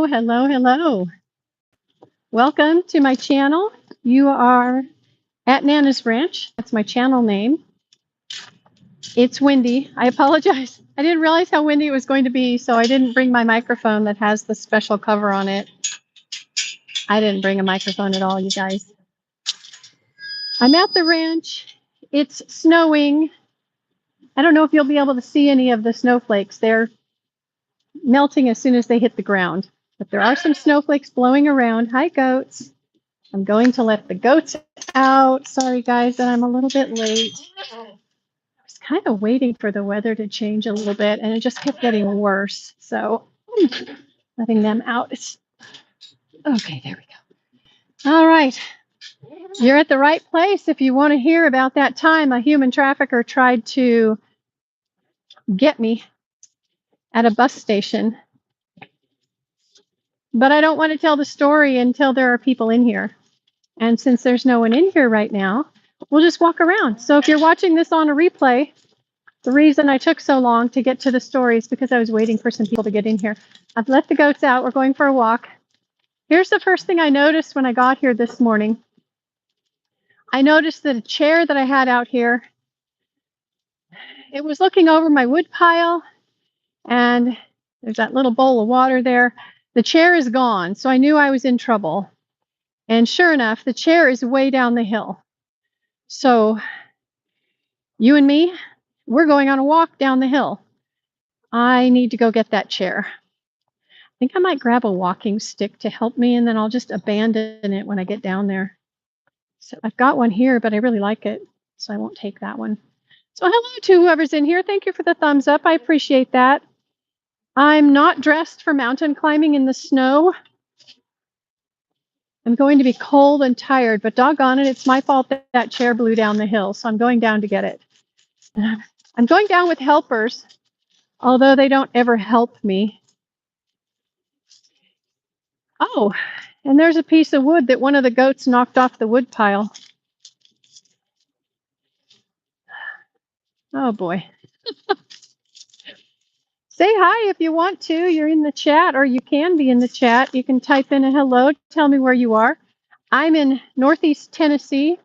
Hello. Welcome to my channel. You are at Nana's Ranch. That's my channel name. It's windy. I apologize. I didn't realize how windy it was going to be, so I didn't bring my microphone that has the special cover on it. I didn't bring a microphone at all, you guys. I'm at the ranch. It's snowing. I don't know if you'll be able to see any of the snowflakes. They're melting as soon as they hit the ground. But there are some snowflakes blowing around. Hi, goats. I'm going to let the goats out. Sorry, guys, that I'm a little bit late. I was kind of waiting for the weather to change a little bit, and it just kept getting worse. So letting them out. Okay, there we go. All right. You're at the right place if you want to hear about that time a human trafficker tried to get me at a bus station. But I don't want to tell the story until there are people in here. And since there's no one in here right now, we'll just walk around. So if you're watching this on a replay, the reason I took so long to get to the story is because I was waiting for some people to get in here. I've let the goats out. We're going for a walk. Here's the first thing I noticed when I got here this morning. I noticed that a chair that I had out here, it was looking over my wood pile, and there's that little bowl of water there. The chair is gone, so I knew I was in trouble. And sure enough, the chair is way down the hill. So you and me, we're going on a walk down the hill. I need to go get that chair. I think I might grab a walking stick to help me, and then I'll just abandon it when I get down there. So I've got one here, but I really like it, so I won't take that one. So hello to whoever's in here. Thank you for the thumbs up. I appreciate that. I'm not dressed for mountain climbing in the snow. I'm going to be cold and tired, but doggone it, it's my fault that that chair blew down the hill, so I'm going down to get it. I'm going down with helpers, although they don't ever help me. Oh, and there's a piece of wood that one of the goats knocked off the wood pile. Oh boy. Say hi if you want to. You're in the chat, or you can be in the chat. You can type in a hello, tell me where you are. I'm in Northeast Tennessee,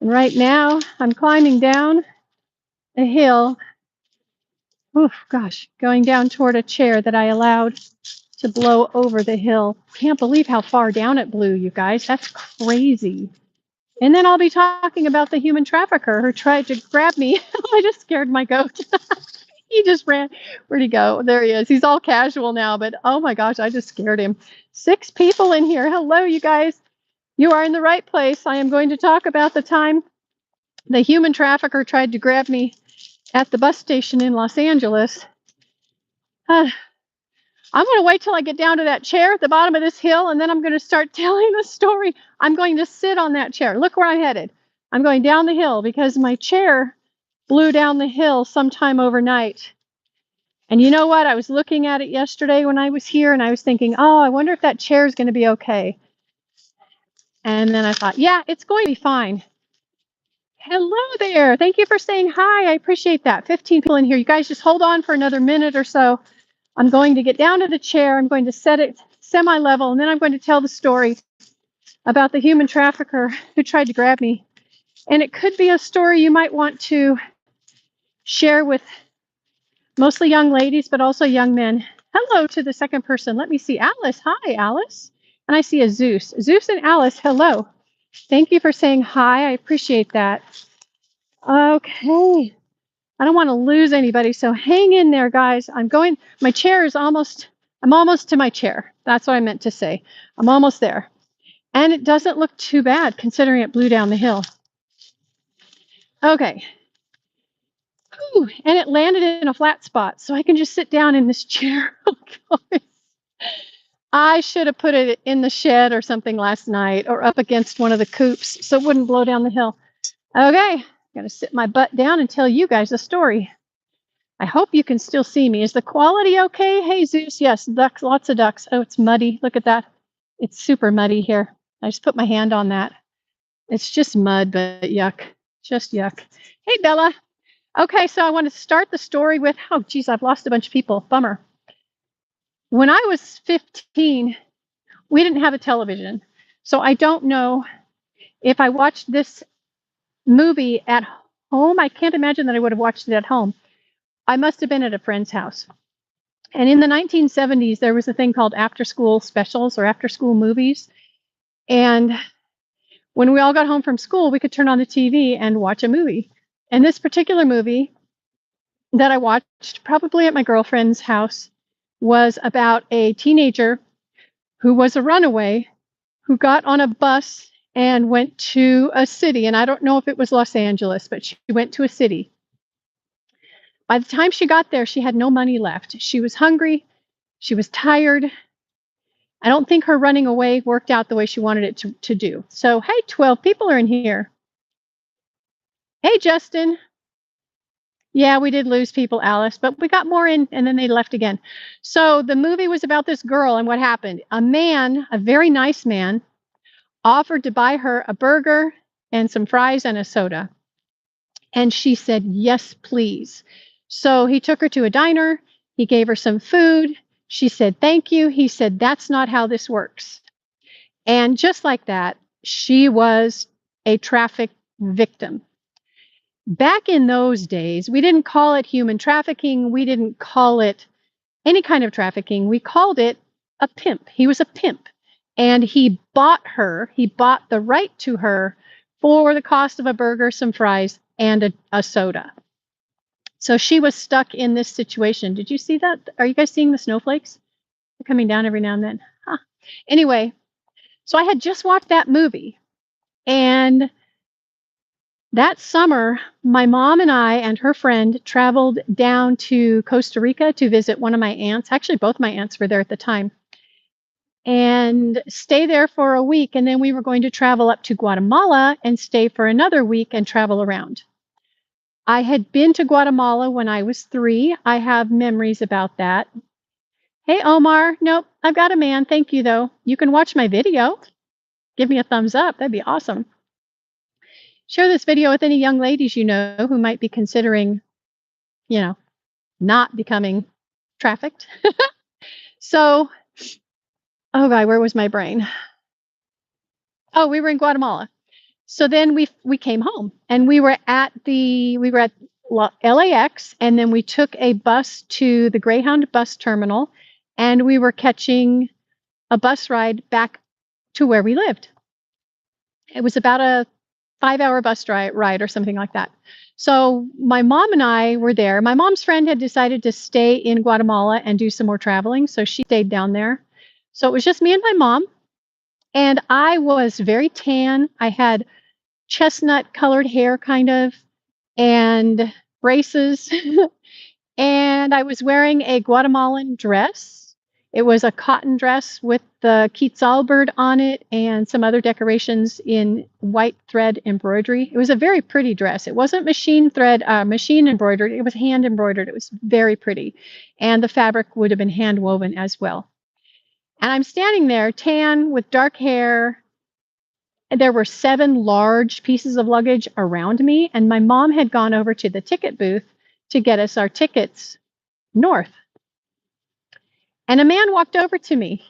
and right now I'm climbing down a hill. Oh gosh, going down toward a chair that I allowed to blow over the hill. Can't believe how far down it blew, you guys. That's crazy. And then I'll be talking about the human trafficker who tried to grab me. I just scared my goat. He just ran. Where'd he go? There he is. He's all casual now, but oh my gosh, I just scared him. 6 people in here. Hello, you guys. You are in the right place. I am going to talk about the time the human trafficker tried to grab me at the bus station in Los Angeles. I'm going to wait till I get down to that chair at the bottom of this hill, and then I'm going to start telling the story. I'm going to sit on that chair. Look where I'm headed. I'm going down the hill because my chair blew down the hill sometime overnight. And you know what? I was looking at it yesterday when I was here, and I was thinking, oh, I wonder if that chair is going to be okay. And then I thought, yeah, it's going to be fine. Hello there. Thank you for saying hi. I appreciate that. 15 people in here. You guys just hold on for another minute or so. I'm going to get down to the chair. I'm going to set it semi-level, and then I'm going to tell the story about the human trafficker who tried to grab me. And it could be a story you might want to share with mostly young ladies, but also young men. Hello to the second person. Let me see. Alice. Hi, Alice. And I see a Zeus. Zeus and Alice, hello. Thank you for saying hi. I appreciate that. Okay. I don't want to lose anybody, so hang in there, guys. My chair is I'm almost to my chair. That's what I meant to say. I'm almost there. And it doesn't look too bad considering it blew down the hill. Okay. Whew, and it landed in a flat spot, so I can just sit down in this chair. Oh, I should have put it in the shed or something last night, or up against one of the coops so it wouldn't blow down the hill. Okay, I'm going to sit my butt down and tell you guys the story. I hope you can still see me. Is the quality okay? Hey, Zeus. Yes, ducks, lots of ducks. Oh, it's muddy. Look at that. It's super muddy here. I just put my hand on that. It's just mud, but yuck. Just yuck. Hey, Bella. Okay, so I want to start the story with, oh, geez, I've lost a bunch of people. Bummer. When I was 15, we didn't have a television. So I don't know if I watched this movie at home. I can't imagine that I would have watched it at home. I must have been at a friend's house. And in the 1970s, there was a thing called after school specials or after school movies. And when we all got home from school, we could turn on the TV and watch a movie. And this particular movie that I watched, probably at my girlfriend's house, was about a teenager who was a runaway who got on a bus and went to a city. And I don't know if it was Los Angeles, but she went to a city. By the time she got there, she had no money left. She was hungry. She was tired. I don't think her running away worked out the way she wanted it to do. So, hey, 12 people are in here. Hey, Justin. Yeah, we did lose people, Alice, but we got more in and then they left again. So the movie was about this girl and what happened. A man, a very nice man, offered to buy her a burger and some fries and a soda. And she said, yes, please. So he took her to a diner. He gave her some food. She said, thank you. He said, that's not how this works. And just like that, she was a traffic victim. Back in those days, we didn't call it human trafficking. We didn't call it any kind of trafficking. We called it a pimp. He was a pimp. And he bought the right to her for the cost of a burger, some fries, and a soda. So she was stuck in this situation. Did you see that? Are you guys seeing the snowflakes? They're coming down every now and then. Huh. Anyway, so I had just watched that movie. And that summer, my mom and I and her friend traveled down to Costa Rica to visit one of my aunts. Actually, both my aunts were there at the time. And stay there for a week. And then we were going to travel up to Guatemala and stay for another week and travel around. I had been to Guatemala when I was 3. I have memories about that. Hey, Omar. Nope, I've got a man. Thank you, though. You can watch my video. Give me a thumbs up. That'd be awesome. Share this video with any young ladies you know who might be considering, not becoming trafficked. So, oh God, where was my brain? Oh, we were in Guatemala. So then we came home and we were at LAX, and then we took a bus to the Greyhound bus terminal, and we were catching a bus ride back to where we lived. It was about a 5-hour bus ride or something like that. So my mom and I were there. My mom's friend had decided to stay in Guatemala and do some more traveling, so she stayed down there. So it was just me and my mom, and I was very tan. I had chestnut colored hair, kind of, and braces. And I was wearing a Guatemalan dress. It was a cotton dress with the quetzal bird on it and some other decorations in white thread embroidery. It was a very pretty dress. It wasn't machine embroidered. It was hand embroidered. It was very pretty. And the fabric would have been hand woven as well. And I'm standing there, tan with dark hair. There were 7 large pieces of luggage around me, and my mom had gone over to the ticket booth to get us our tickets north. And a man walked over to me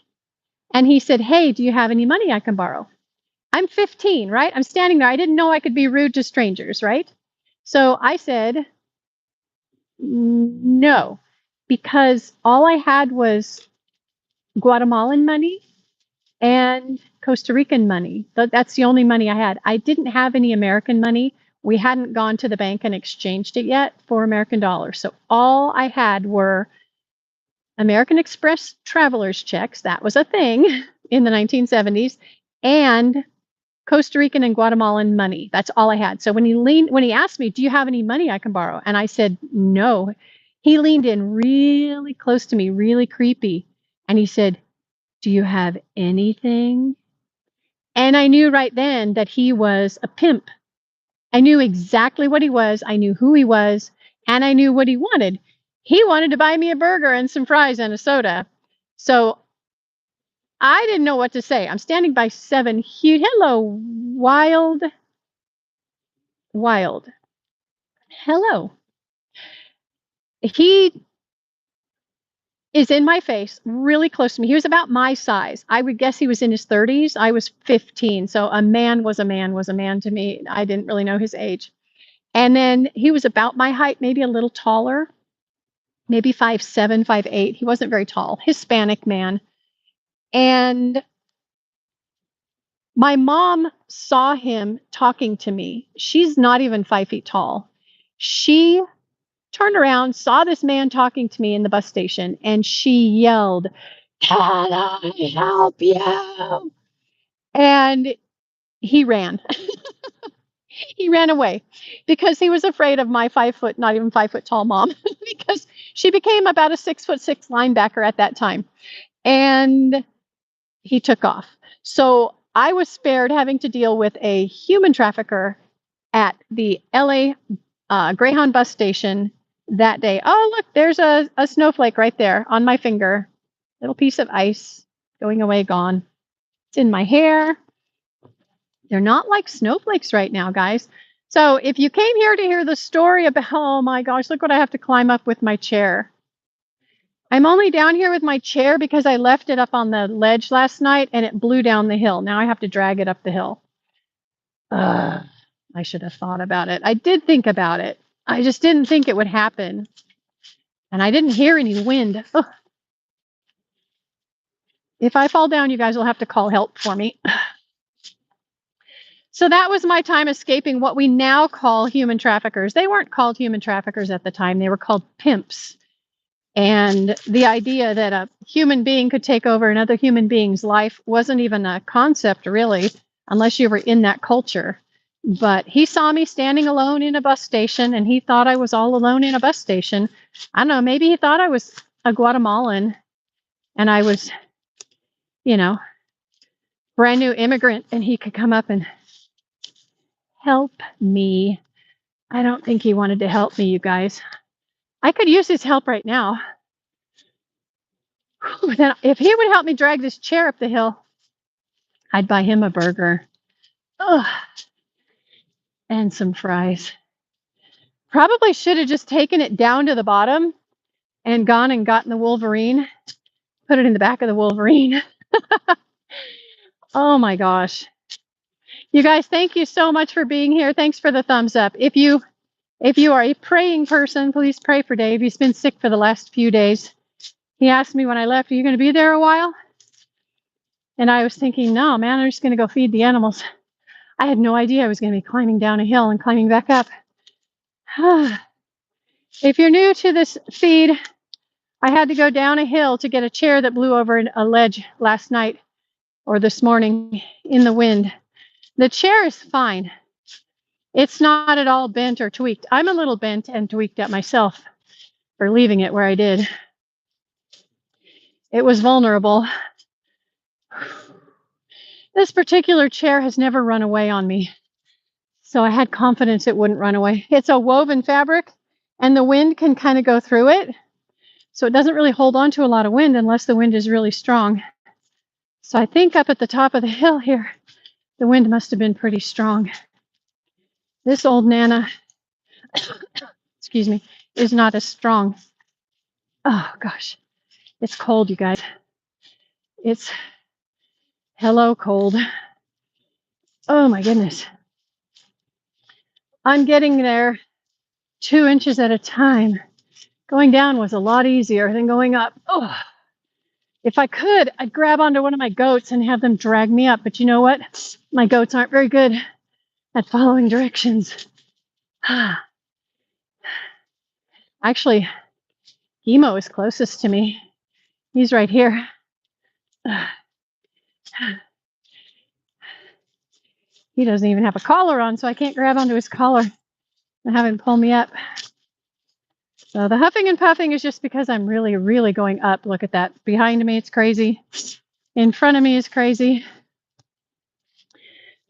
and he said, hey, do you have any money I can borrow? I'm 15, right? I'm standing there. I didn't know I could be rude to strangers, right? So I said, no, because all I had was Guatemalan money and Costa Rican money. That's the only money I had. I didn't have any American money. We hadn't gone to the bank and exchanged it yet for American dollars. So all I had were American Express traveler's checks. That was a thing in the 1970s. And Costa Rican and Guatemalan money. That's all I had. So when he asked me, do you have any money I can borrow? And I said, no. He leaned in really close to me, really creepy. And he said, do you have anything? And I knew right then that he was a pimp. I knew exactly what he was. I knew who he was, and I knew what he wanted. He wanted to buy me a burger and some fries and a soda. So I didn't know what to say. I'm standing by 7 huge, hello, wild. Hello. is in my face, really close to me. He was about my size. I would guess he was in his 30s. I was 15. So a man was a man to me. I didn't really know his age. And then he was about my height, maybe a little taller, maybe 5'7", 5'8". He wasn't very tall, Hispanic man. And my mom saw him talking to me. She's not even 5 feet tall. She turned around, saw this man talking to me in the bus station, and she yelled, "Can I help you?" And he ran. He ran away because he was afraid of my 5 foot, not even 5 foot tall mom, because she became about a 6'6" linebacker at that time. And he took off. So I was spared having to deal with a human trafficker at the LA Greyhound bus station that day. Oh, look, there's a snowflake right there on my finger. Little piece of ice going away, gone. It's in my hair. They're not like snowflakes right now, guys. So if you came here to hear the story about, oh my gosh, look what I have to climb up with my chair. I'm only down here with my chair because I left it up on the ledge last night and it blew down the hill. Now I have to drag it up the hill. I should have thought about it. I did think about it. I just didn't think it would happen. And I didn't hear any wind. Ugh. If I fall down, you guys will have to call help for me. So that was my time escaping what we now call human traffickers. They weren't called human traffickers at the time. They were called pimps. And the idea that a human being could take over another human being's life wasn't even a concept, really, unless you were in that culture. But he saw me standing alone in a bus station, and he thought I was all alone in a bus station. I don't know, maybe he thought I was a Guatemalan, and I was, brand new immigrant, and he could come up and help me. I don't think he wanted to help me, you guys. I could use his help right now. Then if he would help me drag this chair up the hill, I'd buy him a burger. Ugh. And some fries. Probably should have just taken it down to the bottom and gone and gotten the Wolverine, put it in the back of the Wolverine. Oh my gosh. You guys, thank you so much for being here. Thanks for the thumbs up. If you are a praying person, please pray for Dave. He's been sick for the last few days. He asked me when I left, "Are you going to be there a while?" And I was thinking, no, man, I'm just going to go feed the animals. I had no idea I was going to be climbing down a hill and climbing back up. If you're new to this feed, I had to go down a hill to get a chair that blew over a ledge last night or this morning in the wind. The chair is fine. It's not at all bent or tweaked. I'm a little bent and tweaked at myself for leaving it where I did. It was vulnerable. This particular chair has never run away on me, so I had confidence it wouldn't run away. It's a woven fabric, and the wind can kind of go through it, so it doesn't really hold on to a lot of wind unless the wind is really strong. So I think up at the top of the hill here, the wind must have been pretty strong. This old Nana, excuse me, is not as strong. Oh gosh, it's cold, you guys. It's hello cold. Oh my goodness. I'm getting there 2 inches at a time. Going down was a lot easier than going up. Oh, if I could, I'd grab onto one of my goats and have them drag me up. But you know what? My goats aren't very good at following directions. Actually, Emo is closest to me. He's right here. He doesn't even have a collar on, so I can't grab onto his collar and have him pull me up. So the huffing and puffing is just because I'm really, really going up. Look at that. Behind me, it's crazy. In front of me is crazy.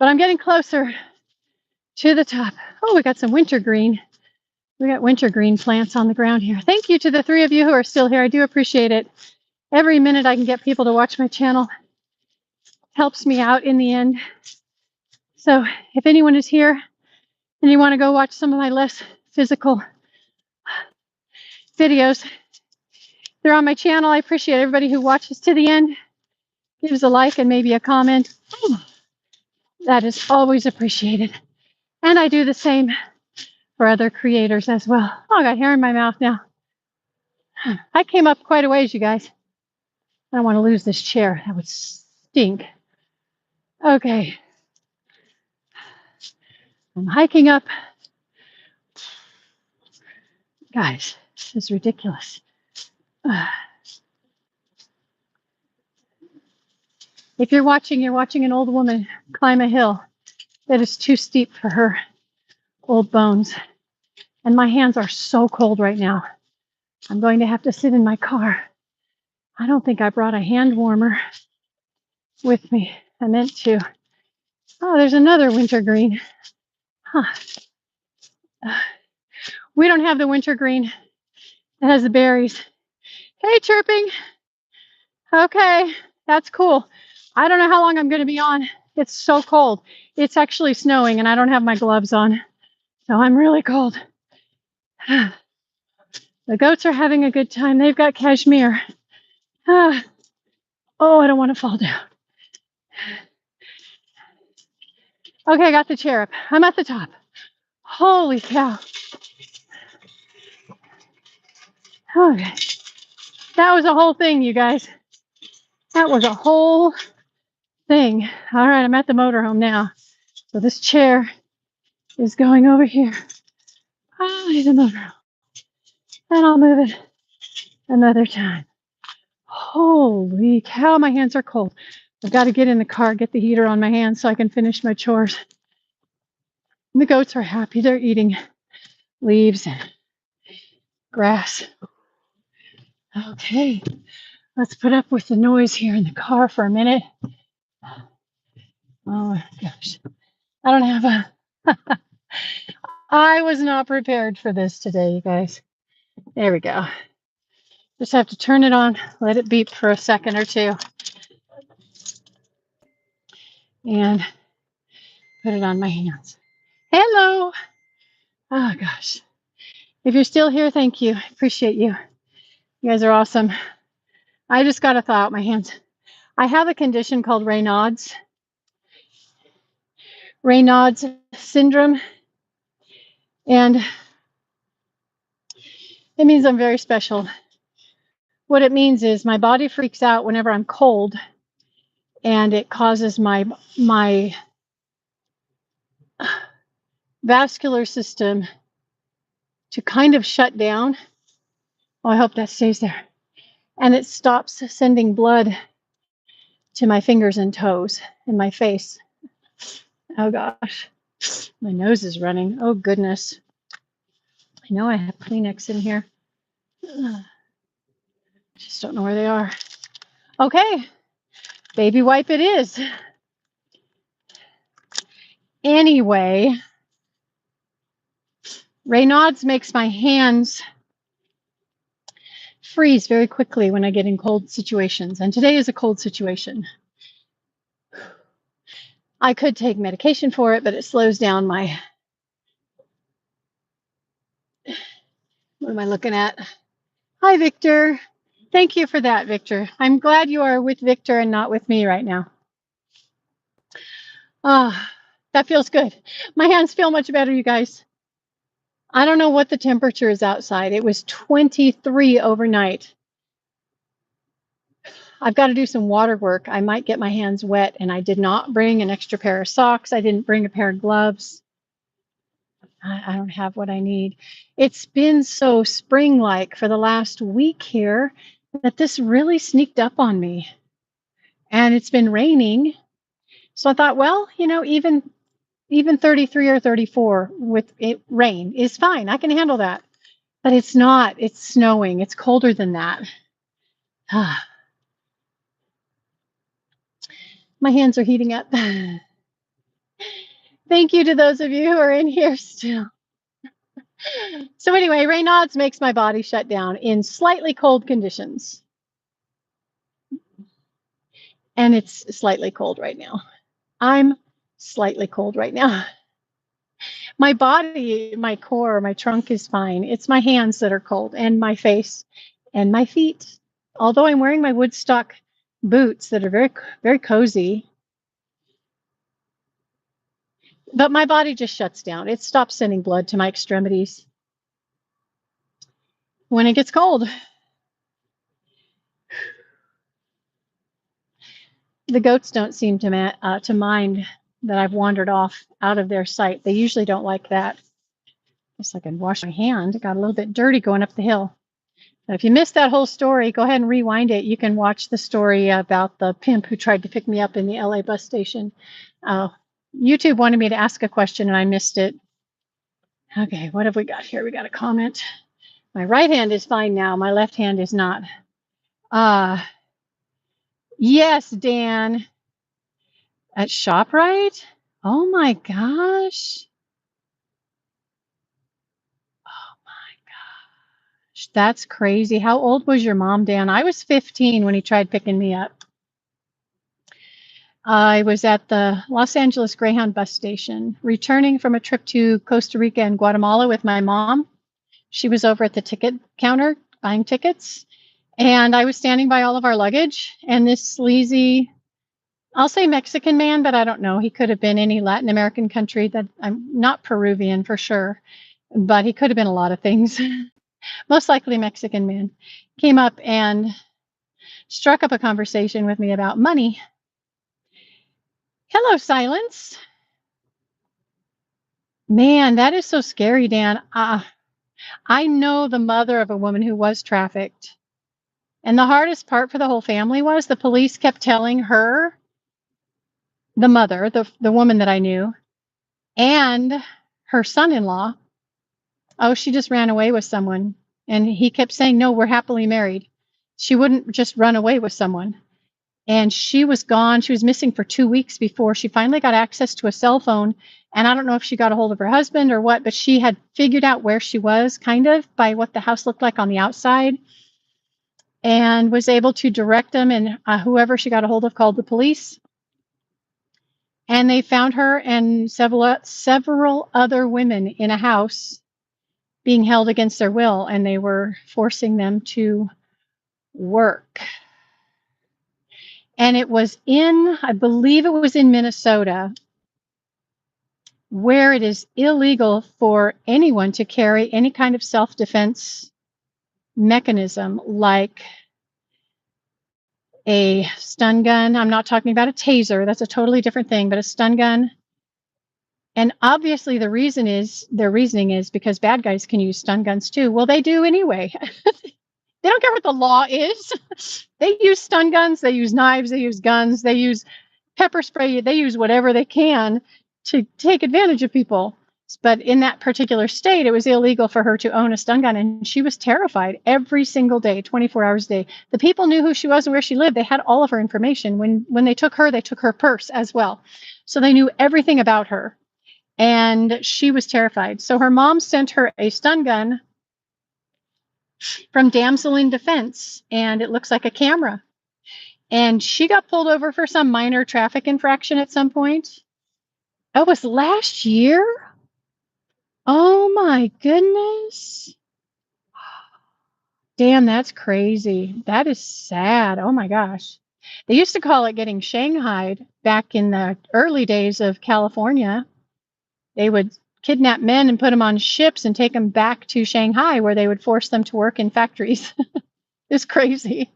But I'm getting closer to the top. Oh, we got some wintergreen. We got wintergreen plants on the ground here. Thank you to the 3 of you who are still here. I do appreciate it. Every minute I can get people to watch my channel helps me out in the end. So if anyone is here and you want to go watch some of my less physical videos, they're on my channel. I appreciate everybody who watches to the end, gives a like and maybe a comment. That is always appreciated. And I do the same for other creators as well. Oh, I got hair in my mouth now. I came up quite a ways, you guys. I don't want to lose this chair. That would stink. Okay. I'm hiking up. Guys, this is ridiculous. If you're watching an old woman climb a hill that is too steep for her old bones. And my hands are so cold right now. I'm going to have to sit in my car. I don't think I brought a hand warmer with me. I meant to. Oh, there's another wintergreen. Huh. We don't have the wintergreen. It has the berries. Hey, chirping. Okay, that's cool. I don't know how long I'm going to be on. It's so cold. It's actually snowing and I don't have my gloves on. So I'm really cold. The goats are having a good time. They've got cashmere. Oh, I don't want to fall down. Okay, I got the chair up. I'm at the top. Holy cow. Okay. That was a whole thing, you guys. That was a whole thing. All right, I'm at the motorhome now. So this chair is going over here. Probably the motorhome. And I'll move it another time. Holy cow, my hands are cold. I've got to get in the car, get the heater on my hands so I can finish my chores. And the goats are happy. They're eating leaves and grass. Okay, let's put up with the noise here in the car for a minute. Oh my gosh. I don't have a... I was not prepared for this today, you guys. There we go. Just have to turn it on, let it beep for a second or two. And put it on my hands. Hello. Oh gosh. If you're still here, thank you. I appreciate you. You guys are awesome. I just got to thaw out my hands. I have a condition called Raynaud's syndrome. And it means I'm very special. What it means is my body freaks out whenever I'm cold, and it causes my vascular system to kind of shut down. Oh, I hope that stays there. And it stops sending blood to my fingers and toes and my face. Oh gosh, my nose is running. Oh goodness. I know I have Kleenex in here. Just don't know where they are. Okay, baby wipe it is. Anyway, Raynaud's makes my hands freeze very quickly when I get in cold situations. And today is a cold situation. I could take medication for it, but it slows down my... What am I looking at? Hi, Victor. Thank you for that, Victor. I'm glad you are with Victor and not with me right now. Ah, that feels good. My hands feel much better, you guys. I don't know what the temperature is outside. It was 23 overnight. I've got to do some water work. I might get my hands wet, and I did not bring an extra pair of socks. I didn't bring a pair of gloves. I don't have what I need. It's been so spring-like for the last week here that this really sneaked up on me. And it's been raining. So I thought, well, you know, even 33 or 34 with rain is fine. I can handle that. But it's not. It's snowing. It's colder than that. My hands are heating up. Thank you to those of you who are in here still. So anyway, Raynaud's makes my body shut down in slightly cold conditions. And it's slightly cold right now. I'm slightly cold right now. My body, my core, my trunk is fine. It's my hands that are cold, and my face and my feet. Although I'm wearing my Woodstock boots that are very, very cozy, but my body just shuts down. It stops sending blood to my extremities when it gets cold. The goats don't seem to mind that I've wandered off out of their sight. They usually don't like that. Guess I can wash my hand. It got a little bit dirty going up the hill. Now, if you missed that whole story, go ahead and rewind it. You can watch the story about the pimp who tried to pick me up in the LA bus station. YouTube wanted me to ask a question and I missed it. Okay, what have we got here? We got a comment. My right hand is fine now. My left hand is not. Yes, Dan. At ShopRite? Oh my gosh. Oh my gosh. That's crazy. How old was your mom, Dan? I was 15 when he tried picking me up. I was at the Los Angeles Greyhound bus station, returning from a trip to Costa Rica and Guatemala with my mom. She was over at the ticket counter buying tickets, and I was standing by all of our luggage, and this sleazy, I'll say Mexican man, but I don't know. He could have been any Latin American country. That I'm not Peruvian for sure, but he could have been a lot of things. Most likely Mexican man came up and struck up a conversation with me about money. Hello, Silence. Man, that is so scary, Dan. I know the mother of a woman who was trafficked. And the hardest part for the whole family was the police kept telling her, the mother, the woman that I knew, and her son-in-law, oh, she just ran away with someone. And he kept saying, no, we're happily married. She wouldn't just run away with someone. And she was gone. She was missing for 2 weeks before she finally got access to a cell phone. And I don't know if she got a hold of her husband or what, but she had figured out where she was kind of by what the house looked like on the outside and was able to direct them. And whoever she got a hold of called the police. And they found her and several other women in a house being held against their will, and they were forcing them to work. And it was I believe it was in Minnesota, where it is illegal for anyone to carry any kind of self-defense mechanism like a stun gun. I'm not talking about a taser. That's a totally different thing, but a stun gun. And obviously their reasoning is because bad guys can use stun guns too. Well, they do anyway. They don't care what the law is. They use stun guns, they use knives, they use guns, they use pepper spray, they use whatever they can to take advantage of people. But in that particular state, it was illegal for her to own a stun gun, and she was terrified every single day, 24 hours a day. The people knew who she was and where she lived. They had all of her information. When they took her purse as well. So they knew everything about her, and she was terrified. So her mom sent her a stun gun from Damsel in Defense, and it looks like a camera. And she got pulled over for some minor traffic infraction at some point. It was last year? Oh my goodness. Damn, that's crazy. That is sad. Oh my gosh. They used to call it getting shanghaied back in the early days of California. They would kidnap men and put them on ships and take them back to Shanghai, where they would force them to work in factories. It's crazy.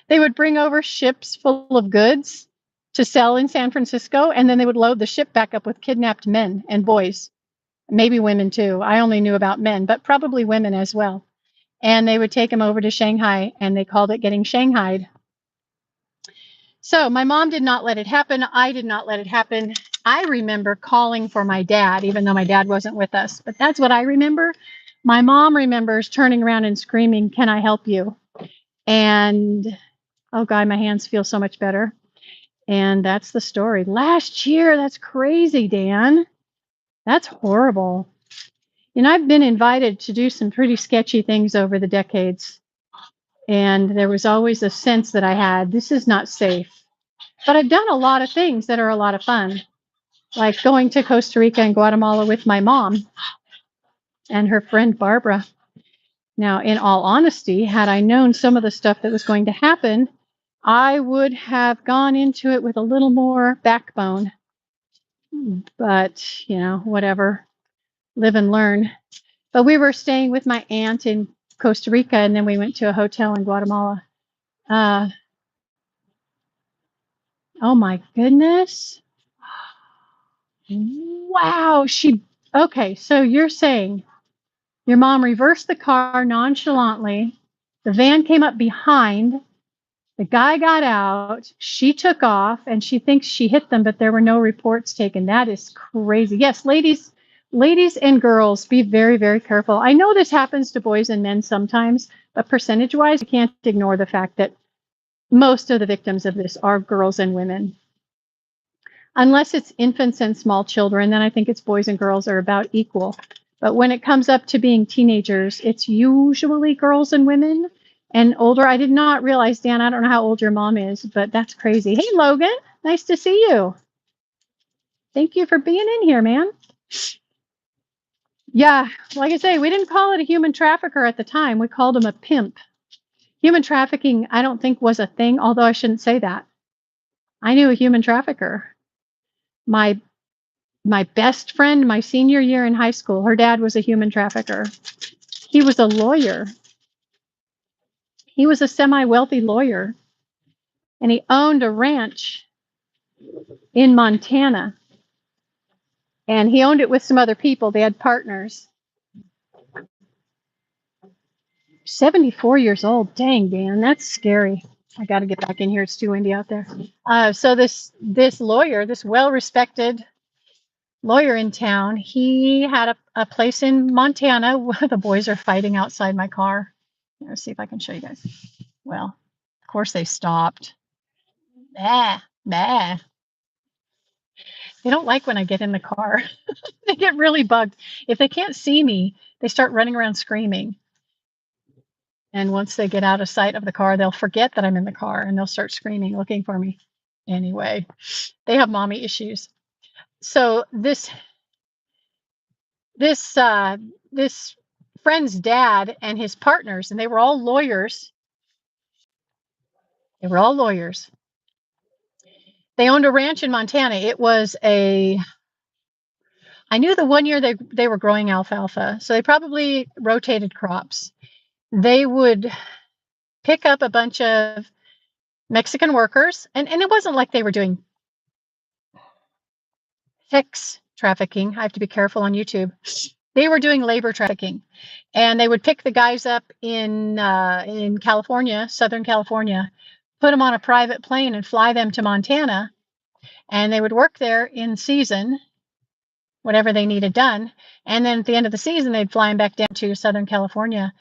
They would bring over ships full of goods to sell in San Francisco, and then they would load the ship back up with kidnapped men and boys, maybe women too. I only knew about men, but probably women as well. And they would take them over to Shanghai, and they called it getting shanghaied. So my mom did not let it happen. I did not let it happen. I remember calling for my dad, even though my dad wasn't with us. But that's what I remember. My mom remembers turning around and screaming, "Can I help you?" And, oh God, my hands feel so much better. And that's the story. Last year, that's crazy, Dan. That's horrible. You know, I've been invited to do some pretty sketchy things over the decades. And there was always a sense that I had, this is not safe. But I've done a lot of things that are a lot of fun, like going to Costa Rica and Guatemala with my mom and her friend Barbara. Now, in all honesty, had I known some of the stuff that was going to happen, I would have gone into it with a little more backbone. But, whatever. Live and learn. But we were staying with my aunt in Costa Rica, and then we went to a hotel in Guatemala. Oh my goodness. Wow. Okay, so you're saying your mom reversed the car nonchalantly. The van came up behind. The guy got out. She took off, and she thinks she hit them, but there were no reports taken. That is crazy. Yes, ladies and girls, be very, very careful. I know this happens to boys and men sometimes, but percentage-wise, you can't ignore the fact that most of the victims of this are girls and women. Unless it's infants and small children, then I think it's boys and girls are about equal. But when it comes up to being teenagers, it's usually girls and women. And older, I did not realize, Dan, I don't know how old your mom is, but that's crazy. Hey, Logan, nice to see you. Thank you for being in here, man. Yeah, like I say, we didn't call it a human trafficker at the time. We called him a pimp. Human trafficking, I don't think, was a thing, although I shouldn't say that. I knew a human trafficker. My best friend, my senior year in high school, her dad was a human trafficker. He was a lawyer. He was a semi-wealthy lawyer, and he owned a ranch in Montana, and he owned it with some other people. They had partners. 74 years old. Dang, Dan, that's scary. I got to get back in here. It's too windy out there. So this lawyer, this well-respected lawyer in town, he had a place in Montana where the boys are fighting outside my car. Let's see if I can show you guys. Well, of course they stopped. Bah. They don't like when I get in the car. They get really bugged. If they can't see me, they start running around screaming. And once they get out of sight of the car, they'll forget that I'm in the car and they'll start screaming, looking for me. Anyway, they have mommy issues. So this friend's dad and his partners, and they were all lawyers. They owned a ranch in Montana. It was I knew the one year they were growing alfalfa, so they probably rotated crops. They would pick up a bunch of Mexican workers, and it wasn't like they were doing sex trafficking. I have to be careful on YouTube. They were doing labor trafficking, and they would pick the guys up in California, Southern California, put them on a private plane and fly them to Montana, and they would work there in season, whatever they needed done, and then at the end of the season, they'd fly them back down to Southern California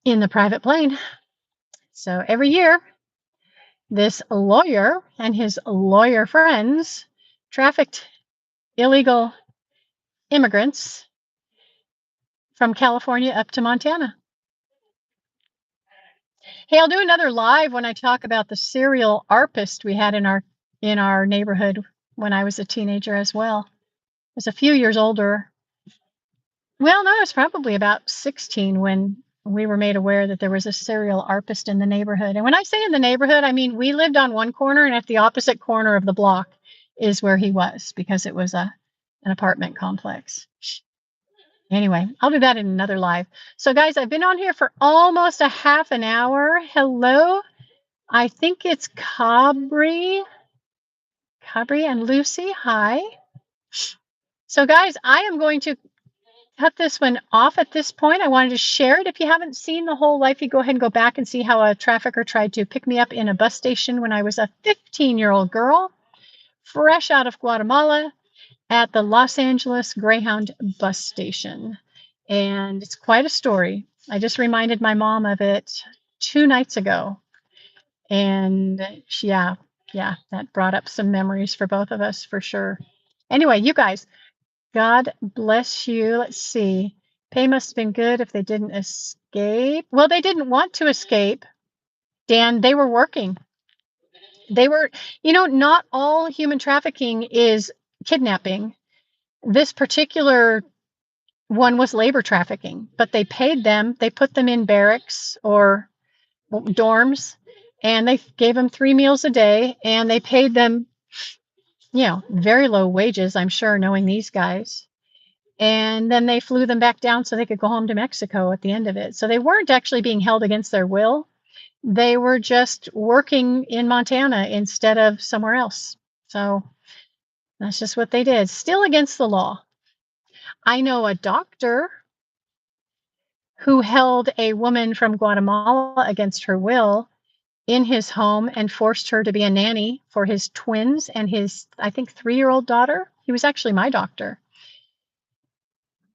in the private plane. So every year, this lawyer and his lawyer friends trafficked illegal immigrants from California up to Montana. Hey, I'll do another live when I talk about the serial rapist we had in our neighborhood when I was a teenager as well. I was a few years older. Well, no, I was probably about 16 when we were made aware that there was a serial rapist in the neighborhood. And when I say in the neighborhood, I mean we lived on one corner, and at the opposite corner of the block is where he was, because it was an apartment complex. Anyway, I'll do that in another live. So guys, I've been on here for almost a half an hour. Hello. I think it's Cabri and Lucy. Hi. So guys, I am going to cut this one off at this point. I wanted to share it. If you haven't seen the whole life, you go ahead and go back and see how a trafficker tried to pick me up in a bus station when I was a 15-year-old girl, fresh out of Guatemala, at the Los Angeles Greyhound bus station. And it's quite a story. I just reminded my mom of it 2 nights ago. And yeah, that brought up some memories for both of us for sure. Anyway, you guys, God bless you. Let's see. Pay must have been good if they didn't escape. Well, they didn't want to escape, Dan. They were working. They were, not all human trafficking is kidnapping. This particular One was labor trafficking, but they paid them. They put them in barracks or dorms, and they gave them 3 meals a day, and they paid them, very low wages, I'm sure, knowing these guys. And then they flew them back down so they could go home to Mexico at the end of it. So they weren't actually being held against their will. They were just working in Montana instead of somewhere else. So that's just what they did. Still against the law. I know a doctor who held a woman from Guatemala against her will in his home and forced her to be a nanny for his twins and his, I think, 3-year-old daughter. He was actually my doctor.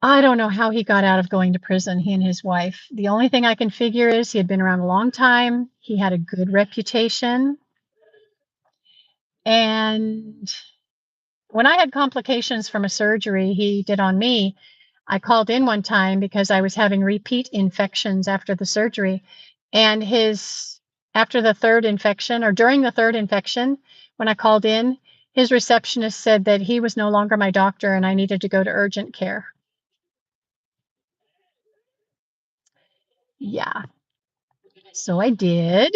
I don't know how he got out of going to prison, he and his wife. The only thing I can figure is he had been around a long time. He had a good reputation. And when I had complications from a surgery he did on me, I called in one time because I was having repeat infections after the surgery. And after the third infection, or during the third infection, when I called in, his receptionist said that he was no longer my doctor and I needed to go to urgent care. Yeah. So I did.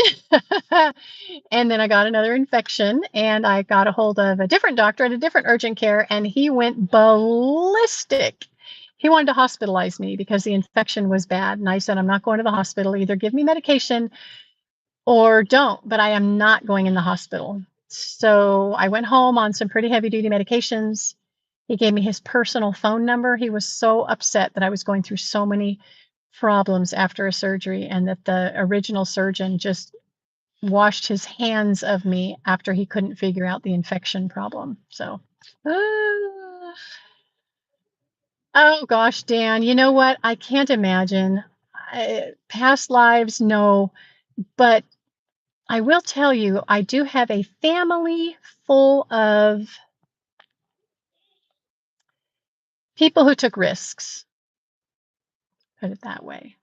And then I got another infection and I got a hold of a different doctor at a different urgent care, and he went ballistic. He wanted to hospitalize me because the infection was bad. And I said, I'm not going to the hospital. Either give me medication or don't, but I am not going in the hospital. So I went home on some pretty heavy duty medications. He gave me his personal phone number. He was so upset that I was going through so many problems after a surgery and that the original surgeon just washed his hands of me after he couldn't figure out the infection problem. So, oh gosh, Dan, you know what? I can't imagine. Past lives, no, but I will tell you, I do have a family full of people who took risks, put it that way.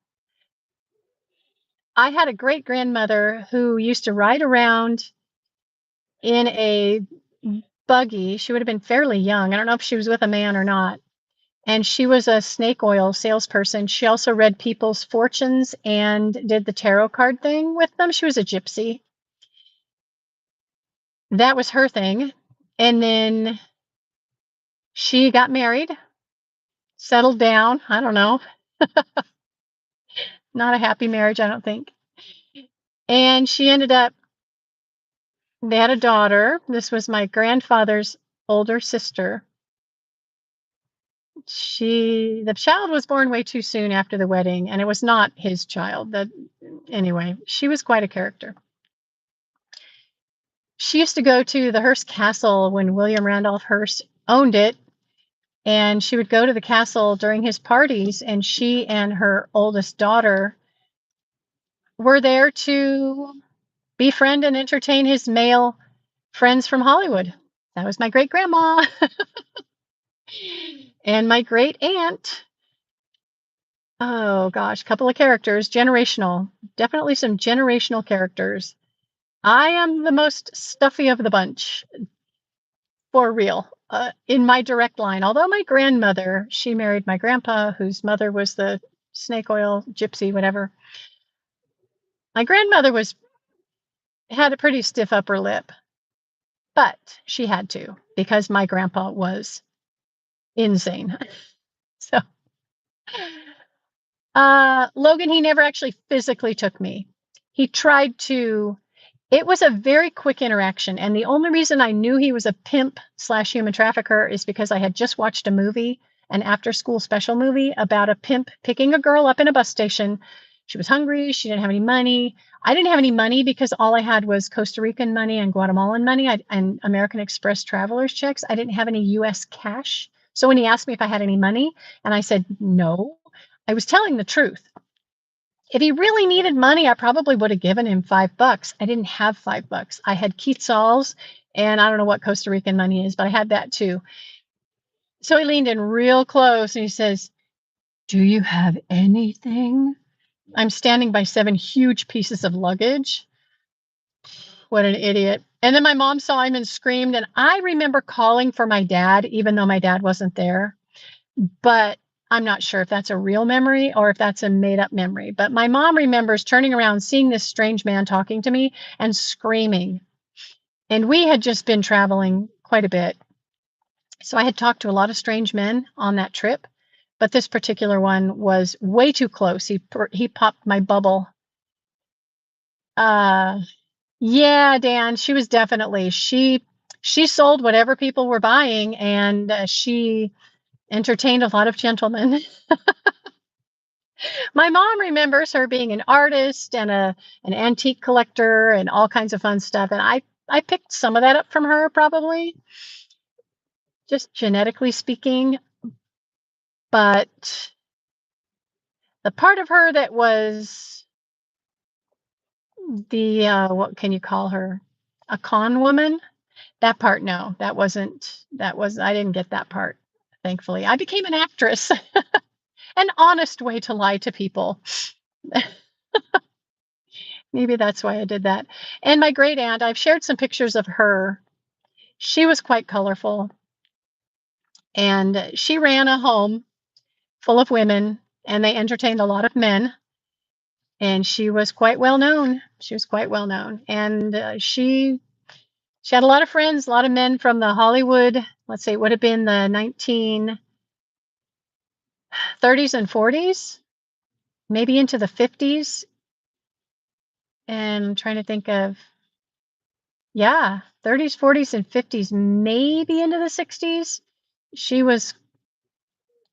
I had a great grandmother who used to ride around in a buggy. She would have been fairly young. I don't know if she was with a man or not. And she was a snake oil salesperson. She also read people's fortunes and did the tarot card thing with them. She was a gypsy. That was her thing. And then she got married, settled down. I don't know. Not a happy marriage, I don't think. And she ended up, they had a daughter. This was my grandfather's older sister. The child was born way too soon after the wedding, and it was not his child. Anyway, she was quite a character. She used to go to the Hearst Castle when William Randolph Hearst owned it, and she would go to the castle during his parties, and she and her oldest daughter were there to befriend and entertain his male friends from Hollywood. That was my great grandma. And my great aunt. Oh gosh, couple of characters, generational, definitely some generational characters. I am the most stuffy of the bunch, for real, in my direct line. Although my grandmother, she married my grandpa, whose mother was the snake oil gypsy, whatever. My grandmother had a pretty stiff upper lip, but she had to because my grandpa was insane. So, Logan, he never actually physically took me. He tried to. It was a very quick interaction. And the only reason I knew he was a pimp/human trafficker is because I had just watched a movie, an after-school special movie about a pimp picking a girl up in a bus station. She was hungry. She didn't have any money. I didn't have any money because all I had was Costa Rican money and Guatemalan money and American Express traveler's checks. I didn't have any U.S. cash. So when he asked me if I had any money and I said no, I was telling the truth. If he really needed money, I probably would have given him $5. I didn't have $5. I had quetzals, and I don't know what Costa Rican money is, but I had that too. So he leaned in real close and he says, "Do you have anything?" I'm standing by 7 huge pieces of luggage. What an idiot. And then my mom saw him and screamed. And I remember calling for my dad, even though my dad wasn't there. But I'm not sure if that's a real memory or if that's a made-up memory, but my mom remembers turning around, seeing this strange man talking to me and screaming. And we had just been traveling quite a bit. So I had talked to a lot of strange men on that trip, but this particular one was way too close. He popped my bubble. Yeah, Dan, she was definitely she sold whatever people were buying, and she entertained a lot of gentlemen. My mom remembers her being an artist and an antique collector and all kinds of fun stuff, and I picked some of that up from her, probably just genetically speaking. But the part of her that was the what can you call her, a con woman, that part, no, that was I didn't get that part. Thankfully I became an actress. An honest way to lie to people. Maybe that's why I did that. And my great aunt, I've shared some pictures of her. She was quite colorful, and she ran a home full of women, and they entertained a lot of men. And she was quite well known. She was quite well known, and she had a lot of friends, a lot of men from the Hollywood. Let's say it would have been the 1930s and 40s, maybe into the 50s. And I'm trying to think of, yeah, 30s, 40s, and 50s, maybe into the 60s. She was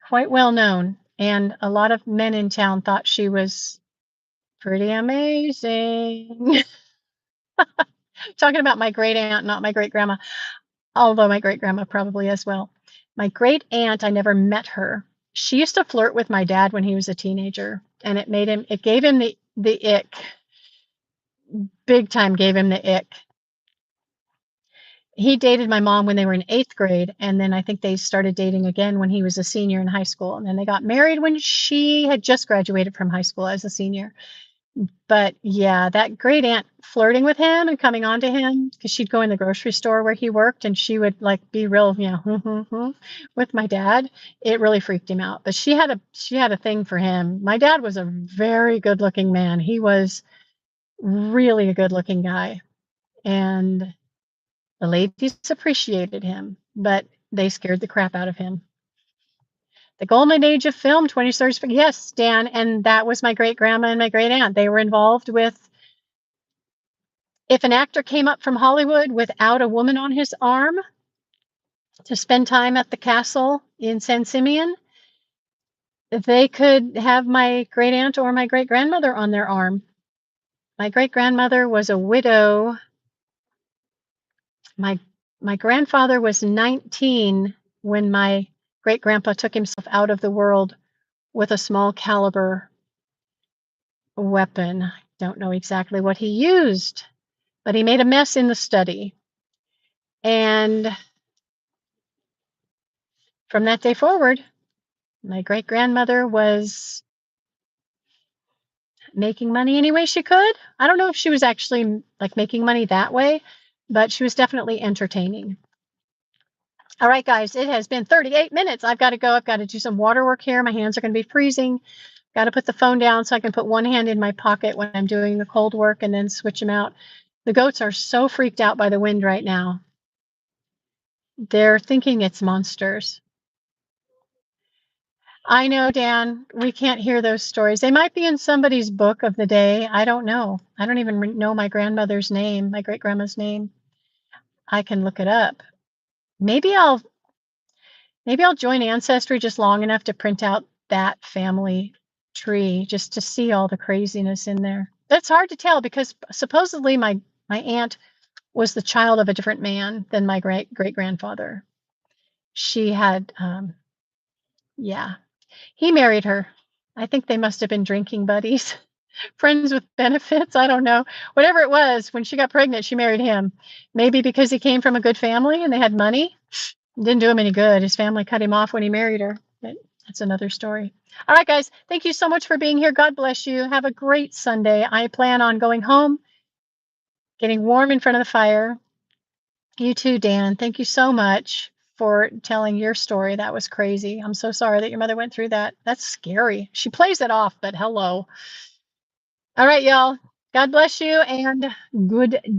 quite well known, and a lot of men in town thought she was pretty amazing. Talking about my great aunt, not my great grandma, although my great grandma probably as well. My great aunt, I never met her. She used to flirt with my dad when he was a teenager, and it gave him the ick. Big time gave him the ick. He dated my mom when they were in 8th grade, and then I think they started dating again when he was a senior in high school, and then they got married when she had just graduated from high school as a senior. But yeah, that great aunt flirting with him and coming on to him, because she'd go in the grocery store where he worked, and she would like be real, with my dad. It really freaked him out. But she had a thing for him. My dad was a very good looking man. He was really a good looking guy, and the ladies appreciated him, but they scared the crap out of him. The golden age of film, 20th century. Yes, Dan, and that was my great grandma and my great aunt. They were involved with, if an actor came up from Hollywood without a woman on his arm to spend time at the castle in San Simeon, they could have my great aunt or my great grandmother on their arm. My great grandmother was a widow. My grandfather was 19 when my great grandpa took himself out of the world with a small caliber weapon. I don't know exactly what he used, but he made a mess in the study. And from that day forward, my great grandmother was making money any way she could. I don't know if she was actually like making money that way, but she was definitely entertaining. All right, guys, it has been 38 minutes. I've got to go. I've got to do some water work here. My hands are going to be freezing. Got to put the phone down so I can put one hand in my pocket when I'm doing the cold work and then switch them out. The goats are so freaked out by the wind right now. They're thinking it's monsters. I know, Dan, we can't hear those stories. They might be in somebody's book of the day. I don't know. I don't even know my grandmother's name, my great grandma's name. I can look it up. Maybe I'll join Ancestry just long enough to print out that family tree just to see all the craziness in there. That's hard to tell because supposedly my aunt was the child of a different man than my great grandfather. She had, yeah, he married her. I think they must have been drinking buddies, friends with benefits. I don't know. Whatever it was, when she got pregnant, she married him. Maybe because he came from a good family and they had money. It didn't do him any good. His family cut him off when he married her. But that's another story. All right, guys. Thank you so much for being here. God bless you. Have a great Sunday. I plan on going home, getting warm in front of the fire. You too, Dan. Thank you so much. for telling your story. That was crazy. I'm so sorry that your mother went through that. That's scary. She plays it off, but hello. All right, y'all. God bless you and good day.